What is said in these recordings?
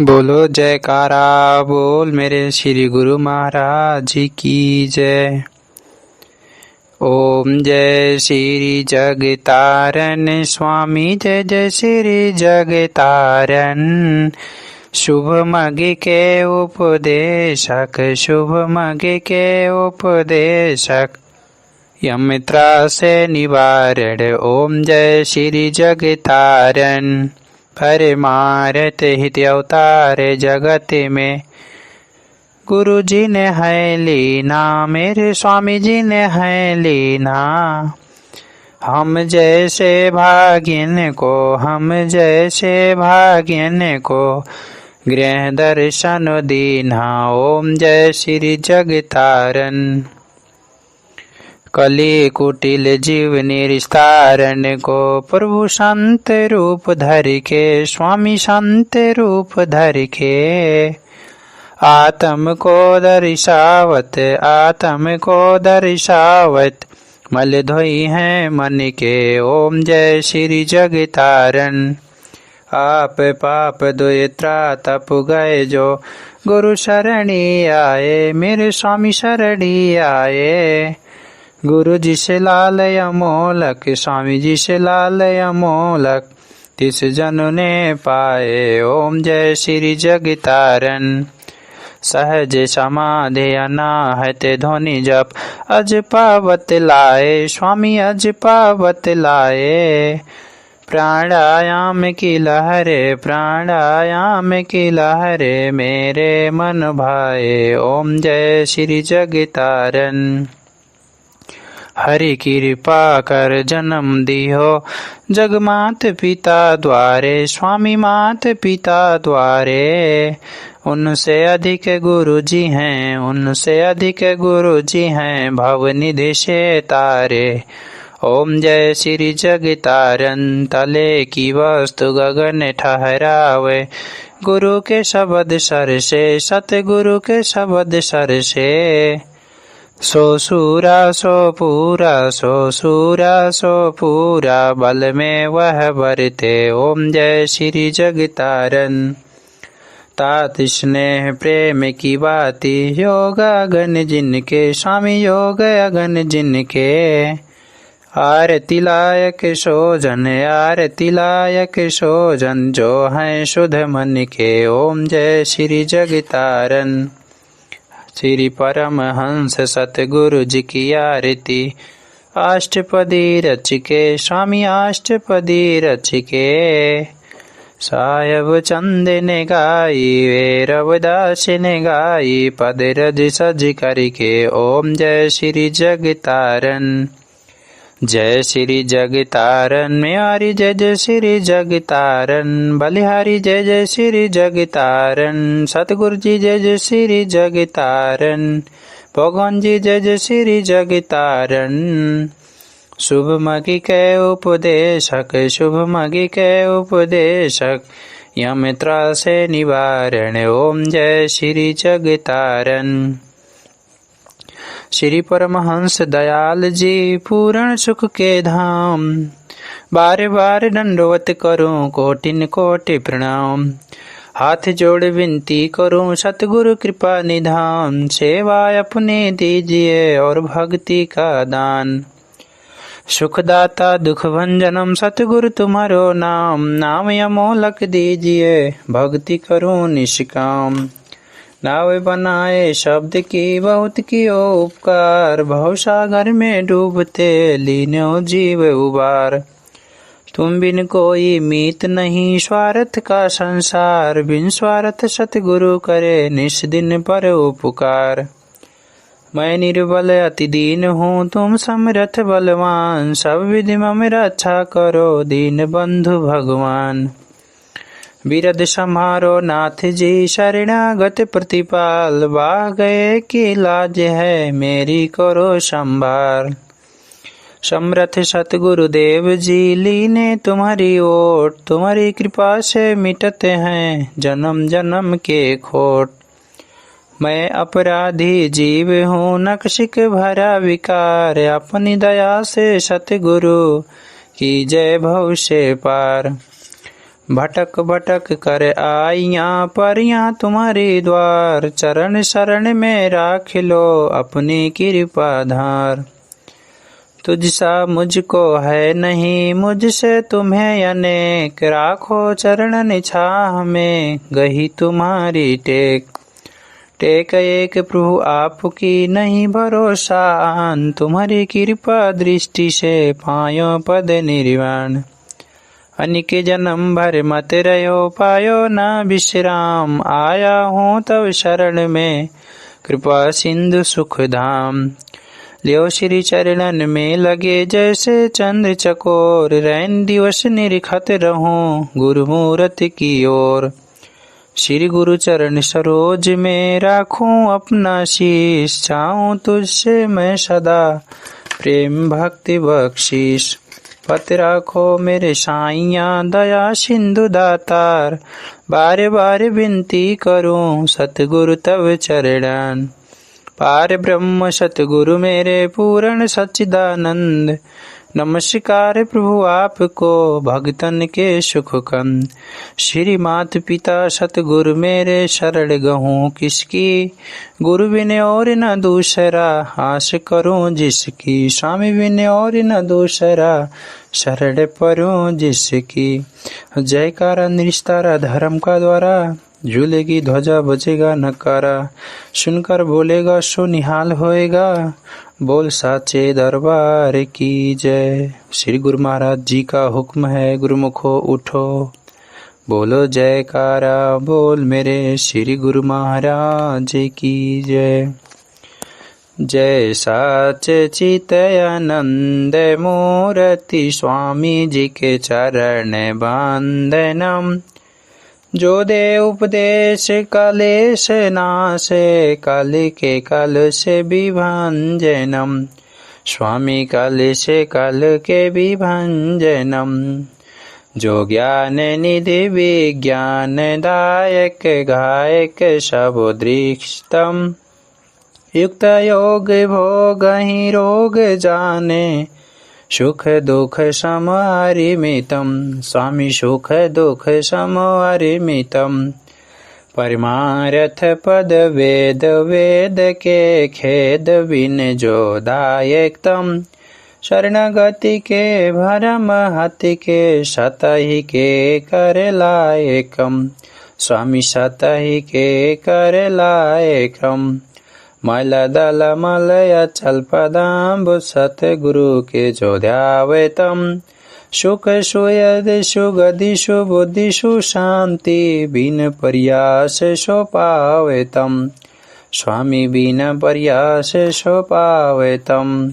बोलो जयकारा बोल मेरे श्री गुरु महाराज जी की जय। ओम जय श्री जगतारन स्वामी जय जय श्री जगतारन। शुभ मग के उपदेशक शुभ मग के उपदेशक यमित्रा से निवारण। ओम जय श्री जगतारन। परमारथ हित अवतार जगत में गुरु जी ने है लीना मेरे स्वामी जी ने है लीना। हम जैसे भाग्यन को गृह दर्शन दीना। ओम जय श्री जगतारन। कली कुटिल जीव निस्तारण को प्रभु संत रूप धर के स्वामी संत रूप धर के आत्म को दर्शावत मल धोई है मन के। ओम जय श्री जगतारन। आप पाप दुय त्रातप गए जो गुरु शरणी आए मेरे स्वामी शरणी आए। गुरु जी से लाल अमोलक स्वामी जी से लाल अमोलक तिस जनु ने पाए। ओम जय श्री जगतारन। सहज समाधि अनाहत ध्वनि जप अज पावत लाए स्वामी अज पावत लाए। प्राणायाम की लहरे मेरे मन भाए। ओम जय श्री जगतारन। हरि कृपा कर जन्म दियो जग मात पिता द्वारे स्वामी मात पिता द्वारे। उनसे अधिक गुरु जी हैं भवनिधि से तारे। ओम जय श्री जगतारन। तले की वस्तु गगन ठहरावे गुरु के शब्द सर से सतगुरु के शब्द सर से। सो सूरा सो पूरा बल में वह बरते। ओम जय श्री जगतारन। तात स्नेह प्रेम की बाती योग अगन जिनके स्वामी योग अगन जिनके। आरती लायक सोजन जो हैं शुद्ध मन के। ओम जय श्री जगतारन। श्री परमहंस सतगुरु जी की आरती अष्टपदी रच के स्वामी अष्टपदी रच के। सायब चंद ने गाई वे रविदास ने गाई पद रज सज करके। ओम जय श्री जगतारन। जय श्री जगतारन म्यारी जय जय श्री जगतारन। बलिहारी जय जय श्री जगतारन। सतगुरु जी जय जय श्री जगतारन। भगवान जी जय जय श्री जगतारन। शुभ मगी के उपदेशक यमित्रा से निवारण। ओम जय श्री जगतारन। श्री परमहंस दयाल जी पूर्ण सुख के धाम बार बार दंडवत करूं कोटिन कोटि प्रणाम। हाथ जोड़ विनती करूं सतगुरु कृपा निधान। सेवा अपने दीजिए और भक्ति का दान। सुखदाता दुख भंजनम सतगुरु तुम्हारो नाम। नाम अमोलक दीजिए भक्ति करूं निष्काम। नाव बनाए शब्द की बहुत कियो उपकार। भवसागर में डूबते लीनो जीव उबार। तुम बिन कोई मीत नहीं स्वार्थ का संसार। बिन स्वार्थ सतगुरु करे निस दिन पर उपकार। मैं निर्बल अति दीन हूँ तुम समर्थ बलवान। सब विधि मम रक्षा करो दीन बंधु भगवान। बिरद सम्हारो नाथ जी शरणागत प्रतिपाल। बाह गए की लाज है मेरी करो संभाल। समर्थ सतगुरु देव जी लीने तुम्हारी ओट। तुम्हारी कृपा से मिटते हैं जन्म जन्म के खोट। मैं अपराधी जीव हूँ नक्शिक भरा विकार। अपनी दया से सतगुरु की जय भव से पार। भटक भटक कर आइया परियां तुम्हारे द्वार, चरण शरण में राख लो अपनी कृपा धार। तुझसा मुझको है नहीं, मुझसे तुम्हें अनेक, राखो चरणन छाह में गही तुम्हारी टेक। टेक एक प्रभु आपकी नहीं भरोसा आन, तुम्हारी कृपा दृष्टि से पायो पद निर्वाण। अनिक जन्म भर मत रहो पायो ना विश्राम, आया हूँ तब शरण में कृपा सिंधु सुख धाम। लियो श्री चरणन में लगे जैसे चंद्र चकोर, रैन दिवस निरखत रहूं गुरु मूरत की ओर। श्री गुरु चरण सरोज में राखूं अपना शीश, चाहूं तुझसे मैं सदा प्रेम भक्ति बख्शीश। पत राखो मेरे साइया दया सिंधु दातार, बारे बारे विनती करूं सतगुरु तव चरणन। पार ब्रह्म सतगुरु मेरे पूर्ण सच्चिदानंद, नमस्कार प्रभु आपको भक्तन के सुख कंद। श्री मात पिता सतगुरु मेरे शरण गहूँ किसकी, गुरु बिन और न दूसरा आस करूं जिसकी। स्वामी बिन और न दूसरा शरण परूं जिसकी। जयकारा निस्तारा धर्म का द्वारा, झूलेगी ध्वजा बजेगा नकारा, सुनकर बोलेगा सो निहाल होएगा, बोल साचे दरबार की जय। श्री गुरु महाराज जी का हुक्म है गुरुमुखो उठो, बोलो जयकारा बोल मेरे श्री गुरु महाराज की जय। जय साचे चितयानंद मूर्ति स्वामी जी के चरण बंदनम, जो दे उपदेश कलेश नाशे, कल के कल से विभंजनम। स्वामी कल से कल के विभंजनम, जो ज्ञान निधि विज्ञान दायक गायक सबोदृष्टम। युक्त योग भोग ही रोग जाने, सुख दुख समअरिमितम। स्वामी सुख दुख समअरिमितम, परमार्थ पद वेद वेद के खेद बिन जो दायकतम। शरणागति के भरम हति के, सतहि के कर लायकम। स्वामी सतहि के कर लायकम। मल दल मलय चल पदाम्बु सतगुरु के जो ध्यावेतम। सुख सुयद सुगधि सुबुद्धि सुशांति, बिन प्रयास सो पावेतम। स्वामी बिन प्रयास सो पावेतम।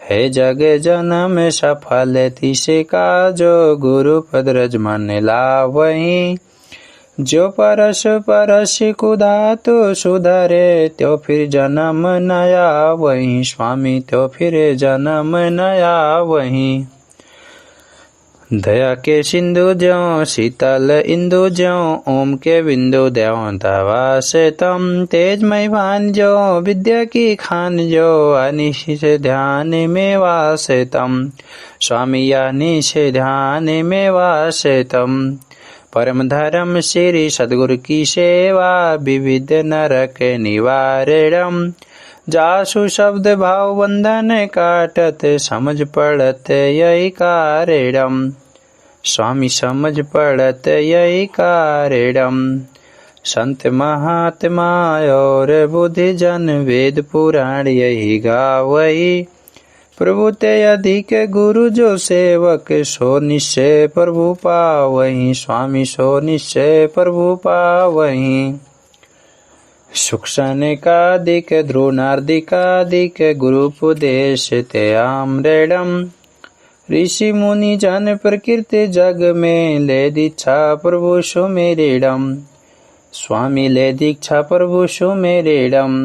है जग जन्म सफल तिसे का, जो गुरु पद रज मन लावहीं। जो परस परस कुदा तो सुधरे, त्यो फिर जन्म नया वहीं। स्वामी त्यो फिर जन्म नया वहीं। दया के सिंधु ज्यों शीतल इंदु ज्यों, ओम के बिंदु देवं तवास तम। तेजमय भान जो विद्या की खान जो, अनिश ध्यान में वास तम। स्वामी अनिश ध्यान में वास तम। परम धर्म श्री सद्गुरु की सेवा, विविध नरक निवारणम। जासु शब्द भाव बंधन काटत, समझ पड़त यही कारणम। स्वामी समझ पड़त यही कारणम। संत महात्मा और बुद्धि जन, वेद पुराण यही गावई। प्रभु ते अधिक गुरु जो सेवक, सो निश्चय प्रभु पावहीं। स्वामी सो निश्चय प्रभु पावहीं। सुख सनकादिक द्रोणार्दिकादिक, गुरुपदेश ते आम्रेडम। ऋषि मुनि जन प्रकृति जग में, ले दीक्षा प्रभु सुमेरिडम। स्वामी ले दीक्षा प्रभु सुमेरिडम।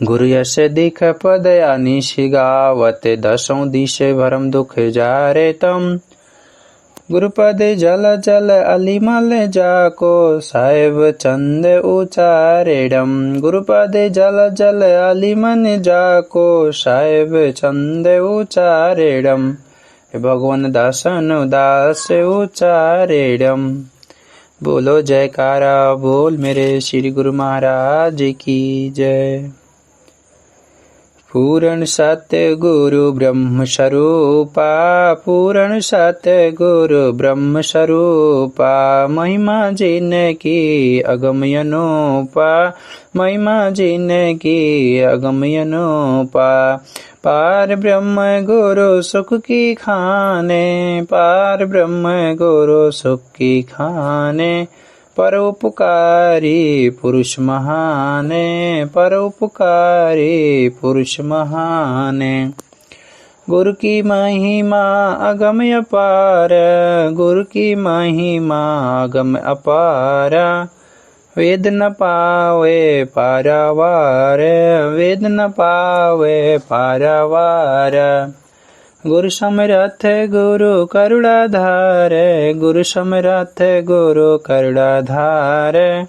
गुरु यश दिख पद अनिश गावत, दसों दिशे भरम दुख जारे तम। गुरुपद जल जल अलिमल जाको, साहेब चंद उचारेडम। गुरुपद जल जल अलिमन जाको, साहेब चंद उचारेडम। भगवन दासन दास उच्चारेडम। बोलो जयकारा बोल मेरे श्री गुरु महाराज की जय। पूर्ण सत्य गुरु ब्रह्म स्वरूपा, पूर्ण सत्य गुरु ब्रह्म स्वरूपा, महिमा जिनकी अगमयनोपा, महिमा जिनकी अगमयनोपा। पार ब्रह्म गुरु सुख की खाने, पार ब्रह्म गुरु सुख की खाने, परोपकारी पुरुष महाने, परोपकारी पुरुष महाने। गुरु की महिमा अगम अपार, गुरु की महिमा अगम अपार। वेद न पावे पारावार, वेद न पावे पारावार। गुरु समरथ गुरु करुणाधार, गुरु समरथ गुरु करुणाधार।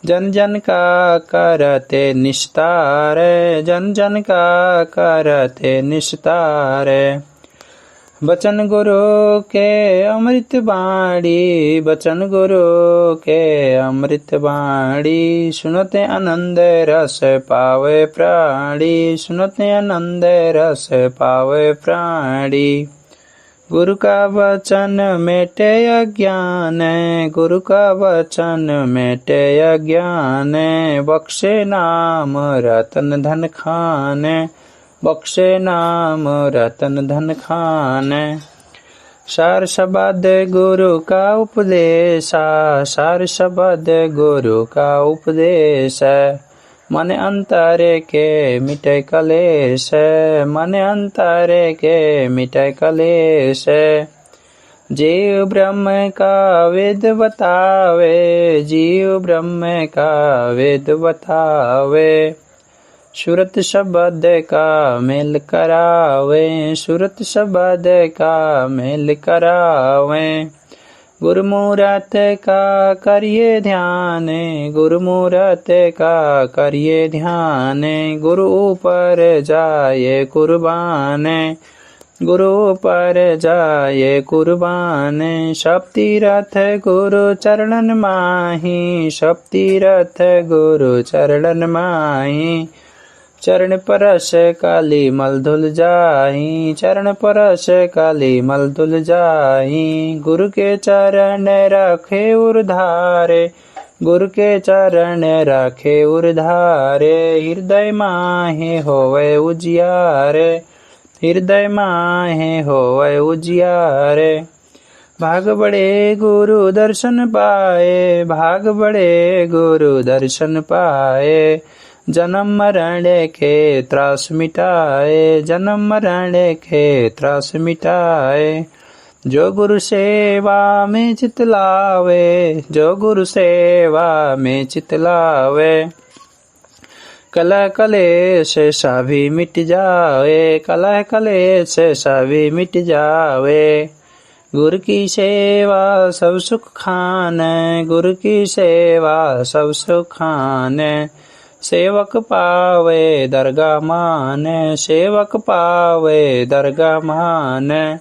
जन जन का करते निस्तार, जन जन का करते निस्तार। बचन गुरु के अमृत बाणी, बचन गुरु के अमृत बाणी। सुनते आनंद रस पावे प्राणी, सुनते आनंद रस पावे प्राणी। गुरु का वचन मेटे अज्ञान, गुरु का वचन मेटे अज्ञान। बख्शे नाम रतन धन खान, बख्शे नाम रतन धन खान। सार शब्द गुरु का उपदेशा, सार शब्द गुरु का उपदेश। मन अंतरे के मिटे कलेश, मन अंतरे के मिटे कलेश। जीव ब्रह्म का वेद बतावे, जीव ब्रह्म का वेद बतावे। सूरत शब्द का मेल करावे, सूरत शब्द का मेल करावे। गुरुमूरत का करिए ध्यान, गुरुमूरत का करिए ध्यान। गुरु ऊपर जाए कुर्बान, गुरु ऊपर जाए कुर्बान। सब तीरथ गुरु चरणन माही, सब तीरथ गुरु चरणन माही। चरण परश काली मल धुल जाही, चरण परश काली मल धुल जाही। गुरु के चरण रखे उर्धारे, गुरु के चरण रखे उर्धारे। हृदय माहे होवे उजियारे, हृदय माहे होवे उजियारे। भाग बड़े गुरु दर्शन पाए, भाग बड़े गुरु दर्शन पाए। जन्म मरण के त्रास मिटाए, जन्म मरण के त्रास मिटाए। जो गुरु सेवा में चित लावे, जो गुरु सेवा में चित लावे। कलह कलेश सभी मिट जावे, कलह कलेश सभी मिट जावे। गुरु की सेवा सब सुख खान, गुरु की सेवा सब सुख खान। सेवक पावे दरगाह मान, सेवक पावे दरगाह मान।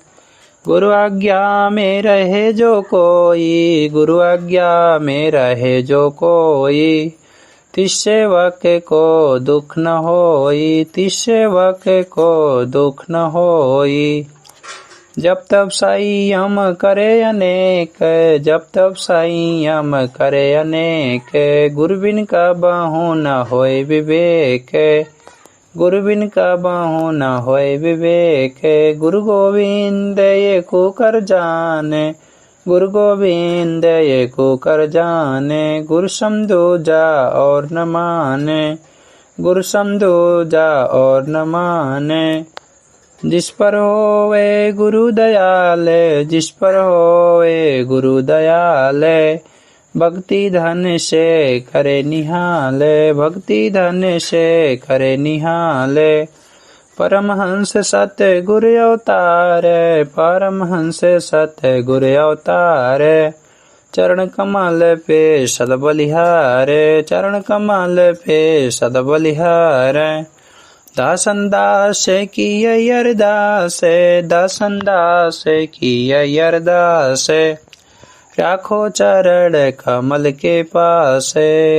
गुरु आज्ञा में रहे जो कोई, गुरु आज्ञा में रहे जो कोई। तिस सेवक को दुख न होई, तिस सेवक को दुख न होई। जब तब संयम करे अनेक, जब तब संयम करे अनेक। गुरु बिन कबहु न होय विवेक, गुरु बिन कबहु न होय विवेक। गुरु गोविंद ये को कर जाने, गुरु गोविंद ये को कर जाने। गुरु समझो जा और न माने, गुरु समझो जा और न माने। जिस पर होवे गुरु दयाल, जिस पर होवे गुरु दयाल। भक्ति धन से करे निहाल, भक्ति धन से करे निहाल। परमहंस सत्य गुरु अवतार, परमहंस सत्य गुरु अवतार। चरण कमल पे सद बलिहार, चरण कमल पे सद बलिहार। दासन दास की अरदास दासन दास की अरदास राखो चरण कमल के पास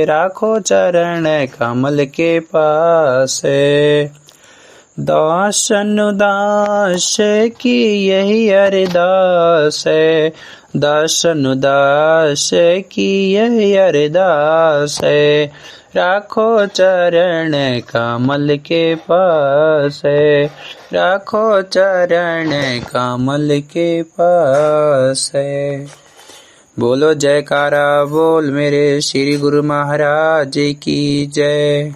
राखो चरण कमल के पास दासन दास की यही अरदास दासन दास की यही अरदास राखो चरण कमल के पास राखो चरण कमल के पास। बोलो जयकारा बोल मेरे श्री गुरु महाराज की जय।